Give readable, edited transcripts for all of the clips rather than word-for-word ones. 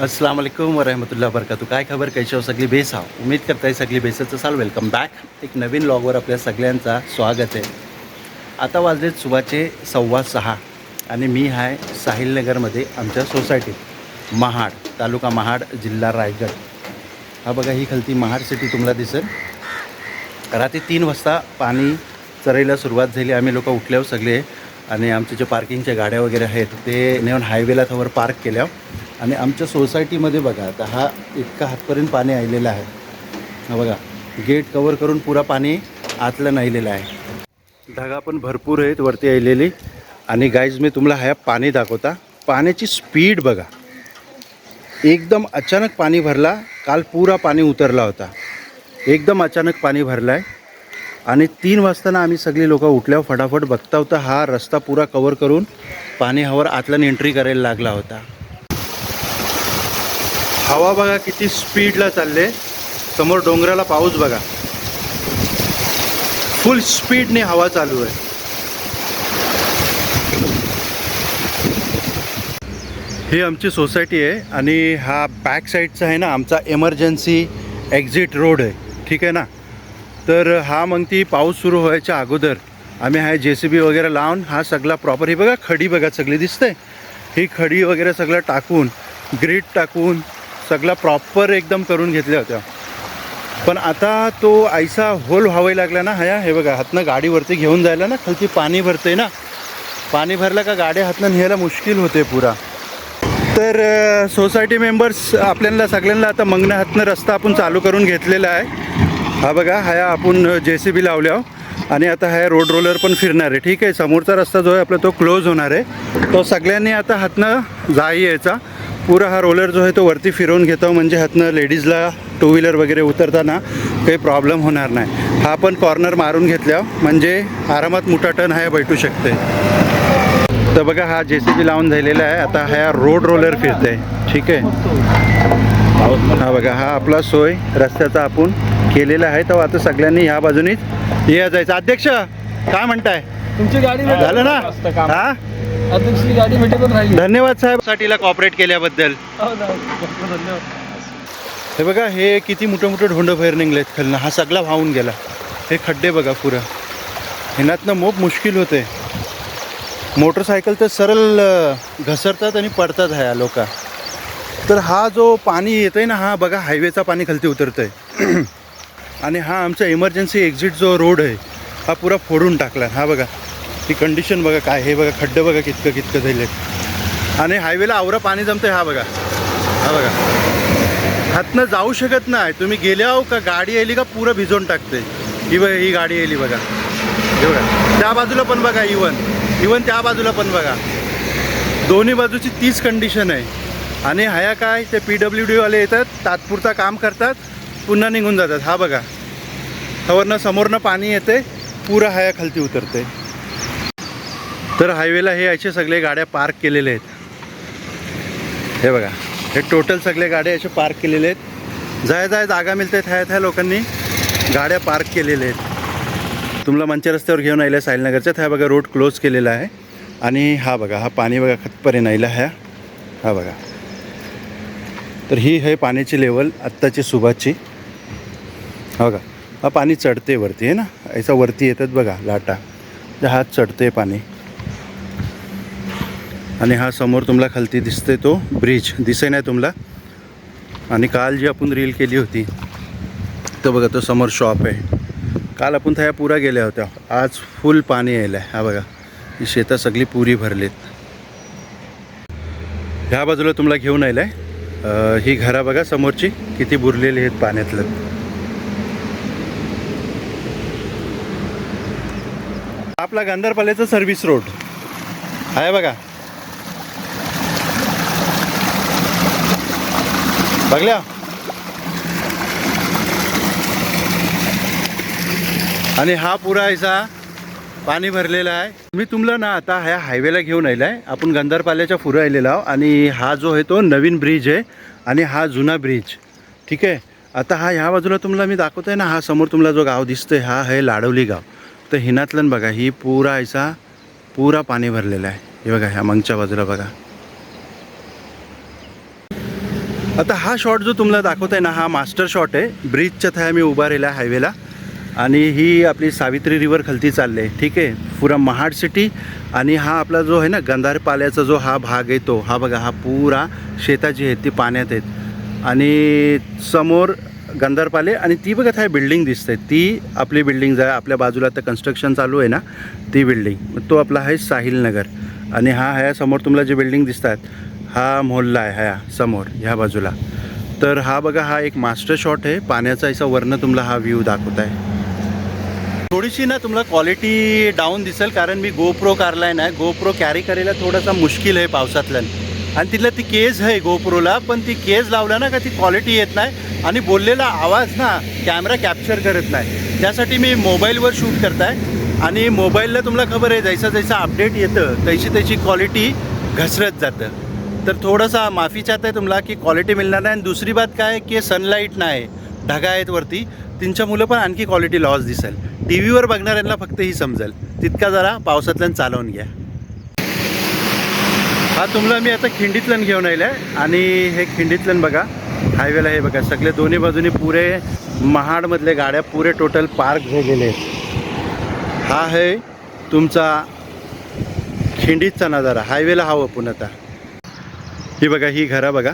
अस्सलाम वालेकुम वरहमतुल्लाह वबरकातुहू. काय खबर, कैसे हो सगळी बेस आहो. उम्मीद करताय सगळी बेसचं चाल. Welcome back. एक नवीन व्लॉगवर आपल्या सगळ्यांचा स्वागत आहे. आता वाजलेत सुबाचे 6:15 आणि मी आहे साहिलनगरमध्ये आमच्या सोसायटीत, महाड तालुका महाड, जिल्हा रायगड. हा बघा, ही खालती महाड सिटी तुम्हाला दिसेल. रात्री 3 वाजता पाणी चरायला सुरुवात झाली. आम्ही लोक उठल्यावर सगळे आणि आमचे जे पार्किंगच्या गाड्या वगैरे आहेत ते नेऊन हायवेला थोवर पार्क केल्या. आणि आमच्या सोसायटीमध्ये बघा, आता हा इतका हातपर्यंत पाणी आलेलं आहे. हा बघा, गेट कवर करून पुरा पाणी आतलं नाहीलेलं आहे. ढगा पण भरपूर आहेत वरती आलेली. आणि गाईज, मी तुम्हाला ह्या पाणी दाखवता. पाण्याची स्पीड बघा, एकदम अचानक पाणी भरला. काल पुरा पाणी उतरला होता, एकदम अचानक पाणी भरला आहे. आणि 3 वाजताना आम्ही सगळे लोक उठल्यावर फटाफट बघता होता, हा रस्ता पुरा कवर करून पाणी हवर आतल्यानं एंट्री करायला लागला होता. हवा बघा किती स्पीडला चालले. समोर डोंगराला पाऊस बघा, फुल स्पीडने हवा चालू आहे. ही आमची सोसायटी आहे आणि हा बॅक साईडचा आहे ना आमचा इमर्जन्सी एक्झिट रोड आहे, ठीक आहे ना. तर हा मग ती पाऊस सुरू व्हायच्या अगोदर आम्ही हा JCB वगैरे लावून हा सगळा प्रॉपर, ही बघा खडी बघा सगळी दिसते, ही खडी वगैरे सगळं टाकून, ग्रीट टाकून सगळा प्रॉपर एकदम करून घेतल्या होत्या. पण आता तो ऐसा होल व्हावायला लागला ना. हे बघा, हातनं गाडीवरती घेऊन जायला ना, खालती पाणी भरते ना, पाणी भरलं का गाडी हातनं न्यायला मुश्किल होते पुरा. तर सोसायटी मेंबर्स आपल्याला सगळ्यांना आता मंगना हातनं रस्ता आपण चालू करून घेतलेला आहे. हा बघा, ह्या आपण JCB लावल्या आणि आता ह्या रोड रोलर पण फिरणार आहे, ठीक आहे. समोरचा रस्ता जो आहे आपला तो क्लोज होणार आहे. तो सगळ्यांनी आता हातनं यायचा. पुरा हा रोलर जो आहे तो वरती फिरवून घेतो, म्हणजे हातनं लेडीजला टू व्हीलर वगैरे उतरताना काही प्रॉब्लेम होणार नाही. हा पण कॉर्नर मारून घेतल्या म्हणजे आरामात मोठा टर्न हा भेटू शकते. तर बघा, हा JCB लावून झालेला आहे. आता ह्या रोड रोलर फिरते, ठीक आहे. हा बघा, हा आपला सोय रस्त्याचा आपण केलेला आहे. तर आता सगळ्यांनी ह्या बाजूनीच जायचं. अध्यक्ष काय म्हणताय, तुमची गाडी झालं ना? हा, अध्यक्षची गाडी भेटेपर्यंत राहिली. धन्यवाद साहेब साठीला कॉपरेट केल्याबद्दल. धन्यवाद. हे बघा, हे किती मोठे मोठे ढोंड बाहेर निघलेत खालनं. हा सगळा वाहून गेला. हे खड्डे बघा पुरं, ह्यातनं मोप मुश्किल होते. मोटरसायकल तर सरळ घसरतात आणि पडतात ह्या लोक. तर हा जो पाणी येतं आहे ना, हा बघा हायवेचा पाणी खालती उतरतं आहे. आणि हा आमचा इमर्जन्सी एक्झिट जो रोड आहे हा पुरा फोडून टाकला. हा बघा, ही कंडिशन बघा काय, हे बघा खड्डे बघा कितकं झाले. आणि हायवेला आवरं पाणी जमतं आहे. हा बघा, हा बघा, हातनं जाऊ शकत नाही. तुम्ही गेल्या का गाडी आली का पुरं भिजवून टाकते. ही गाडी आली बघा, हे बघा, त्या बाजूला पण बघा, इवन त्या बाजूला पण बघा, दोन्ही बाजूची तीच कंडिशन आहे. आणि ह्या काय, ते PWD वाले येतात, तात्पुरता काम करतात, पुन्हा निघून जातात. हा बघा, हवरनं समोरनं पाणी येते, पुरा हाया खालती उतरते. तर हायवेला हे असे सगळे गाड्या पार्क केलेले आहेत. हे बघा, हे टोटल सगळे गाड्या असे पार्क केलेले आहेत. जाय जागा मिळते ह्या लोकांनी गाड्या पार्क केलेल्या आहेत. तुम्हाला मंच्या रस्त्यावर घेऊन आल्या साहिलनगरच्यात. हा बघा, रोड क्लोज केलेला आहे. आणि हा बघा, हा पाणी बघा खतपर्यंत आयला. हा बघा, तर ही आहे पाण्याची लेवल आत्ताची सुबाची. हा बघा, हा पाणी चढते वरती आहे ना, ऐसा वरती येतात बघा लाटा, तर हात चढते पाणी. आणि हा समोर तुम्हाला खालती दिसते तो ब्रिज, दिसे नाही तुम्हाला. आणि काल जी आपण रील केली होती तर बघा, तो समोर शॉप आहे. काल आपण त्या पुरा गेल्या होत्या, आज फुल पाणी यायला आहे. हा बघा, ही शेतं सगळी पुरी भरलीत. ह्या बाजूला तुम्हाला घेऊन आलं आहे. ही घरा बघा समोरची किती बुरलेली आहेत पाण्यातलं. आपला गांधारपाल्याचा सर्व्हिस रोड आहे बघा, बघल्या. आणि हा पुरा ऐसा पाणी भरलेला आहे. मी तुम्हाला ना आता ह्या हायवेला घेऊन आलेला आहे. आपण गांधारपाल्याच्या पुढे आलेला आहो. आणि हा जो आहे तो नवीन ब्रिज आहे आणि हा जुना ब्रिज, ठीक आहे. आता हा ह्या बाजूला तुम्हाला मी दाखवतो आहे ना, हा समोर तुम्हाला जो गाव दिसतोय हा आहे लाडवली गाव. तर हिनातलं बघा, ही पुरा ऐसा पुरा पाणी भरलेला आहे. हे बघा, ह्या मागच्या बाजूला बघा. आता हा शॉट जो तुम्हाला दाखवत आहे ना, हा मास्टर शॉट आहे. ब्रिजच्या थ्या मी उभा राहिला आहे हायवेला आणि ही आपली सावित्री रिव्हर खालती चालली आहे. ठीक आहे, पुरा महाड सिटी. आणि हा आपला जो आहे ना गंधारपाल्याचा जो हा भाग आहे तो हा बघा, हा पुरा शेताची आहेत ती पाण्यात आहेत. आणि समोर गंधारपाले आणि ती बघा काय बिल्डिंग दिसते, ती आपली बिल्डिंग आहे. आपल्या बाजूला आता कन्स्ट्रक्शन चालू आहे ना ती बिल्डिंग, तो आपला आहे साहिल नगर. आणि हा ह्या समोर तुम्हाला जे बिल्डिंग दिसतात हा मोहल्ला आहे ह्या समोर ह्या बाजूला. तर हा बघा, हा एक मास्टर शॉट आहे पाण्याचा. असा वरनं तुम्हाला हा व्ह्यू दाखवत आहे. थोडीशी ना तुम्हाला क्वालिटी डाऊन दिसेल कारण मी गोप्रो कारला आहे ना, गोप्रो कॅरी करायला थोडासा मुश्किल आहे पावसातल्या. आणि तिथलं ती केज आहे गोप्रोला, पण ती केज लावला ना का ती क्वालिटी येत नाही आणि बोललेला आवाज ना कॅमेरा कॅप्चर करत नाही. त्यासाठी मी मोबाईलवर शूट करत आहे आणि मोबाईलला तुम्हाला खबर आहे जैसा जैसा अपडेट येतं तशी क्वालिटी घसरत जातं. तर थोडासा माफी चाहत आहे तुम्हाला की क्वालिटी मिळणार नाही. आणि दुसरी बात काय की सनलाईट नाही, ढगा आहेत वरती, त्यांच्या मुलं पण आणखी क्वालिटी लॉस दिसेल. टी व्हीवर बघणाऱ्यांना फक्त ही समजेल तितका जरा पावसातल्यान चालवून घ्या. हा तुम्हाला मी आता खिंडीतलन घेऊन आलं आहे आणि हे खिंडीतलन बघा हायवेला हे बघा सगळे दोन्ही बाजूनी पुरे महाडमधले गाड्या पुरे टोटल पार्क झालेले आहेत. हा आहे तुमचा खिंडीतचा नजारा हायवेला हवं पण. आता ही बघा ही घरं बघा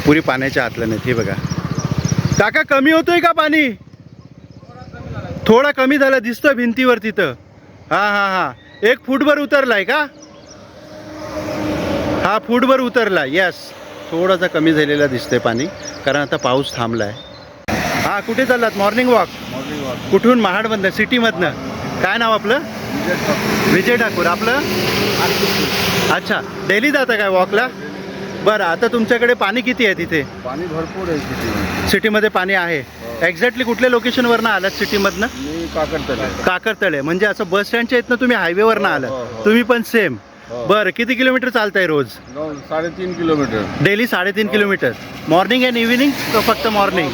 पुरी पाण्याच्या आतलं नाहीत. हे बघा काका कमी होतोय का पाणी? थोडा कमी झाला दिसतोय भिंतीवर तिथं. हां हां हां, 1 फूटभर उतरलाय का? हा फूटभर उतरला. यस, थोडासा कमी झालेला दिसतंय पाणी कारण आता पाऊस थांबलाय. हां, कुठे चाललात? Morning walk. कुठून? महाडमधनं, सिटीमधनं. काय नाव आपलं? विजय ठाकूर. आपलं? अच्छा, डेली जाता काय वॉकला? बरं, आता तुमच्याकडे पाणी किती आहे तिथे? पाणी भरपूर आहे सिटीमध्ये पाणी आहे. एक्झॅक्टली कुठल्या लोकेशनवरनं आलात सिटीमधनं? मी काकडतळे. काकरतळे म्हणजे असं बस स्टँडच्या इथनं तुम्ही हायवेवरनं आलात? तुम्ही पण सेम. बरं, किती किलोमीटर चालताय रोज? 3.5 kilometre. Daily 3.5 kilometre. Morning and evening फक्त मॉर्निंग?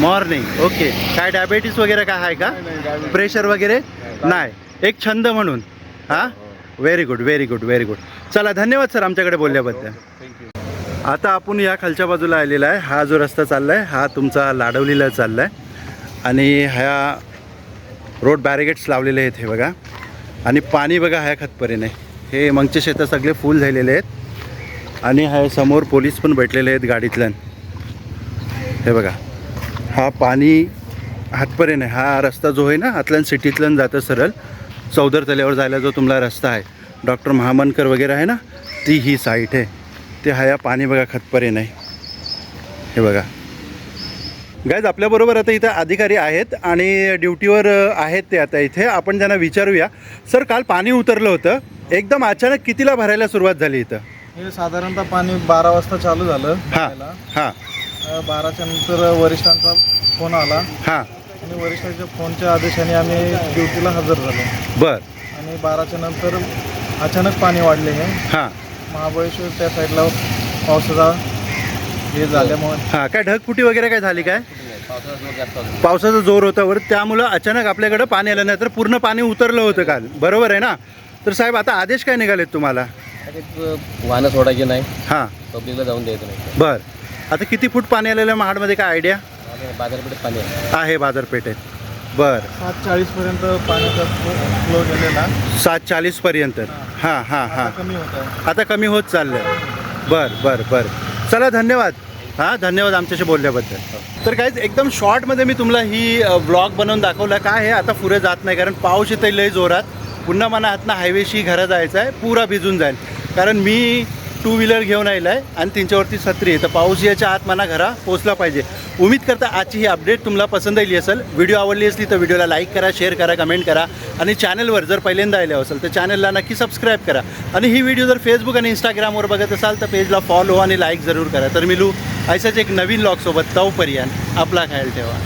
मॉर्निंग. ओके. काय डायबिटीस वगैरे काय आहे का? प्रेशर वगैरे नाही, एक छंद म्हणून. हां, very good very good very good. चला, धन्यवाद सर आमच्याकडे बोलल्याबद्दल. आता आपण या खालच्या बाजूला आलेला आहे. हा जो रस्ता चालला आहे हा तुमचा लाडवलीला चालला आहे आणि ह्या रोड बॅरिगेट्स लावलेले आहेत हे बघा. आणि पाणी बघा ह्या खतपरीने हे मगचे शेतं सगळे फुल झालेले आहेत. आणि ह्या समोर पोलीस पण बैठलेले आहेत गाडीतल्यान. हे बघा हा पाणी हातपर्यंत. हा रस्ता जो आहे ना आतल्यान सिटीतल्यान जातं सरळ चौदर तल्यावर जायला जो तुम्हाला रस्ता आहे, डॉक्टर महामनकर वगैरे आहे ना, ती ही साईट आहे. ते हा या पाणी बघा खतपर्यंत आहे. हे बघा गाईज, आपल्याबरोबर आता इथं अधिकारी आहेत आणि ड्युटीवर आहेत ते आता इथे. आपण त्यांना विचारूया. सर, काल पाणी उतरलं होतं एकदम अचानक, कितीला भरायला सुरुवात झाली इथं? हे साधारणतः पाणी 12 वाजता चालू झालं. हां हां 12च्या नंतर वरिष्ठांचा फोन आला हां. आणि वरिष्ठांच्या फोनच्या आदेशाने आम्ही ड्युटीला हजर झालो. बर. आणि 12च्या नंतर अचानक पाणी वाढले हे. हां, महाबळेश्वर त्या साईडला पावसाचा हे झाल्यामुळे. हां, काय ढगफुटी वगैरे काय झाली काय? पावसाचा जोर होता वर, त्यामुळं अचानक आपल्याकडं पाणी आलं नाही तर पूर्ण पाणी उतरलं होतं काल. बरोबर आहे ना? तर साहेब आता आदेश काय निघालेत तुम्हाला? वाहनं सोडायची नाही, हां, पब्लिकला जाऊन द्यायचं नाही. बर. आता किती फूट पाणी आलेलं आहे महाडमध्ये काय आयडिया बाजारपेठेत पाणी आहे? बाजारपेठेत. बर. 7:40 पर्यंत पाण्याचा फ्लो गेलेला. 7:40 पर्यंत. हां हां हां, कमी होत आहे. आता कमी होत चाललं. बर बर बर. चला, धन्यवाद. हां, धन्यवाद आमच्याशी बोलल्याबद्दल. तर काहीच एकदम शॉर्टमध्ये मी तुम्हाला ही ब्लॉग बनवून दाखवला. काय आहे आता पुढे जात नाही कारण पाऊस येते लय जोरात. पुन्हा मला आतनं हायवेशी घरा जायचं आहे, पुरा भिजून जाईल कारण मी 2 व्हीलर घेऊन आलेला आहे आणि त्यांच्यावरती छत्री आहे. तर पाऊस याच्या आत मला घरा पोचला पाहिजे. उम्मीद करता आजची ही अपडेट तुम्हाला पसंत आली असेल. व्हिडिओ आवडली असली तर व्हिडिओला लाईक करा, शेअर करा, कमेंट करा आणि चॅनलवर जर पहिल्यांदा आले असेल तर चॅनलला नक्की सबस्क्राईब करा. आणि ही व्हिडिओ जर फेसबुक आणि इंस्टाग्रामवर बघत असाल तर पेजला फॉलो आणि लाईक जरूर करा. तर मिळू अशाच एक नवीन ब्लॉगसोबत. तोपर्यंत आपला ख्याल ठेवा.